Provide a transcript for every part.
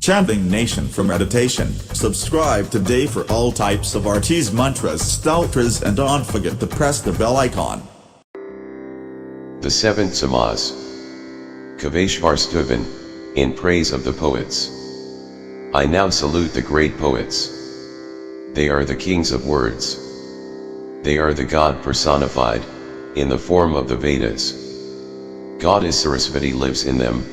Chanting Nation for meditation. Subscribe today for all types of artis, mantras, stotras, and don't forget to press the bell icon. The seventh Samaz. Kaveshvarstuvan, in praise of the poets. I now salute the great poets. They are the kings of words. They are the God personified, in the form of the Vedas. Goddess Saraswati lives in them,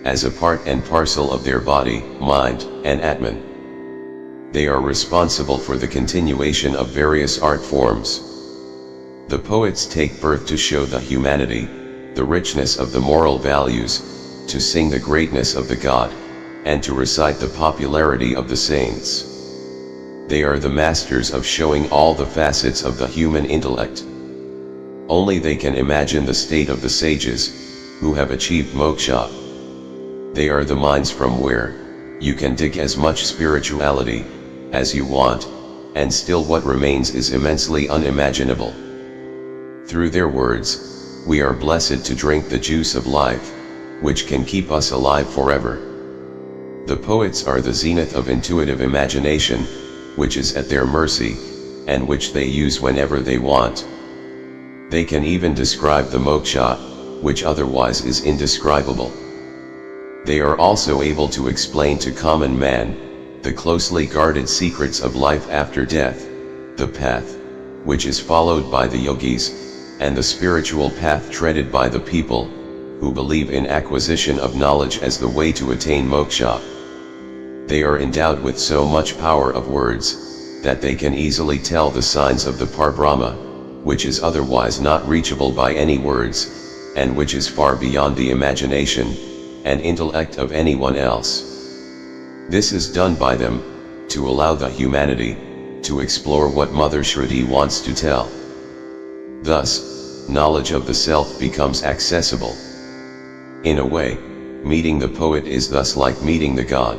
as a part and parcel of their body, mind, and Atman. They are responsible for the continuation of various art forms. The poets take birth to show the humanity, the richness of the moral values, to sing the greatness of the God, and to recite the popularity of the saints. They are the masters of showing all the facets of the human intellect. Only they can imagine the state of the sages, who have achieved Moksha. They are the minds from where you can dig as much spirituality as you want, and still what remains is immensely unimaginable. Through their words, we are blessed to drink the juice of life, which can keep us alive forever. The poets are the zenith of intuitive imagination, which is at their mercy, and which they use whenever they want. They can even describe the moksha, which otherwise is indescribable. They are also able to explain to common man the closely guarded secrets of life after death, the path, which is followed by the yogis, and the spiritual path treaded by the people, who believe in acquisition of knowledge as the way to attain moksha. They are endowed with so much power of words, that they can easily tell the signs of the Parbrahma, which is otherwise not reachable by any words, and which is far beyond the imagination and intellect of anyone else. This is done by them, to allow the humanity to explore what Mother Shruti wants to tell. Thus, knowledge of the self becomes accessible. In a way, meeting the poet is thus like meeting the God.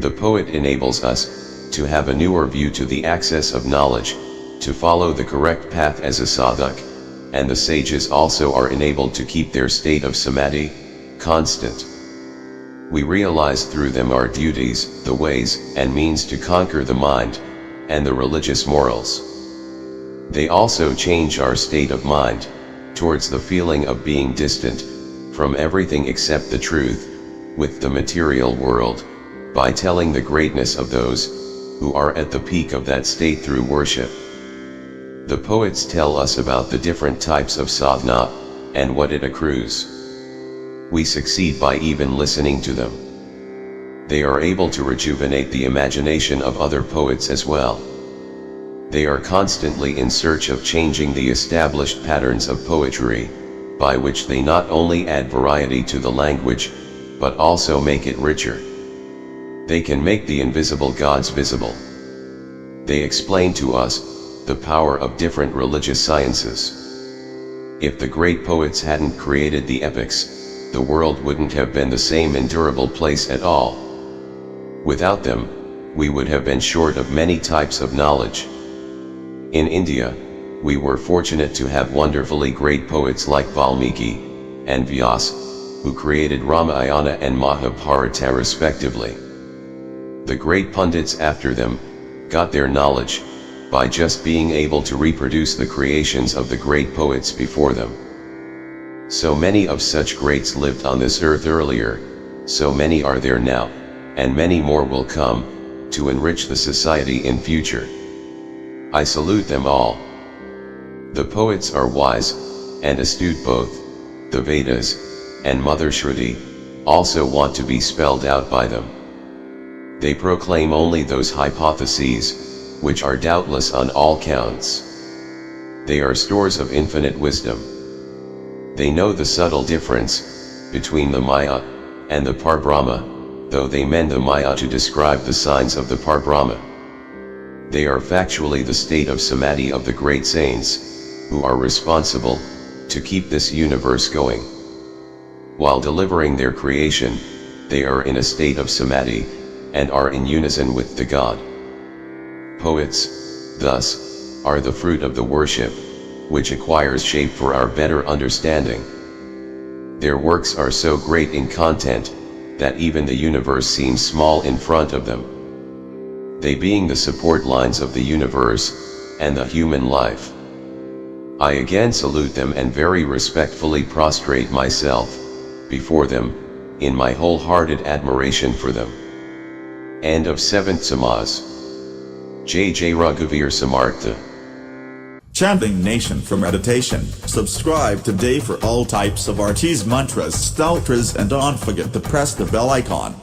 The poet enables us to have a newer view to the access of knowledge, to follow the correct path as a sadhak, and the sages also are enabled to keep their state of Samadhi constant. We realize through them our duties, the ways and means to conquer the mind, and the religious morals. They also change our state of mind, towards the feeling of being distant from everything except the truth, with the material world, by telling the greatness of those who are at the peak of that state through worship. The poets tell us about the different types of sadhana, and what it accrues. We succeed by even listening to them. They are able to rejuvenate the imagination of other poets as well. They are constantly in search of changing the established patterns of poetry, by which they not only add variety to the language, but also make it richer. They can make the invisible gods visible. They explain to us the power of different religious sciences. If the great poets hadn't created the epics, the world wouldn't have been the same endurable place at all. Without them, we would have been short of many types of knowledge. In India, we were fortunate to have wonderfully great poets like Valmiki and Vyasa, who created Ramayana and Mahabharata respectively. The great pundits after them got their knowledge by just being able to reproduce the creations of the great poets before them. So many of such greats lived on this earth earlier, so many are there now, and many more will come, to enrich the society in future. I salute them all. The poets are wise and astute both. The Vedas and Mother Shruti also want to be spelled out by them. They proclaim only those hypotheses, which are doubtless on all counts. They are stores of infinite wisdom. They know the subtle difference between the Maya and the Parbrahma, though they mend the Maya to describe the signs of the Parbrahma. They are factually the state of Samadhi of the great saints, who are responsible to keep this universe going. While delivering their creation, they are in a state of Samadhi, and are in unison with the God. Poets, thus, are the fruit of the worship, which acquires shape for our better understanding. Their works are so great in content, that even the universe seems small in front of them. They being the support lines of the universe, and the human life. I again salute them and very respectfully prostrate myself before them, in my wholehearted admiration for them. End of 7th Samaz. J. Raghavir Samartha. Chanting Nation for Meditation. Subscribe today for all types of RT's mantras, stotras, and don't forget to press the bell icon.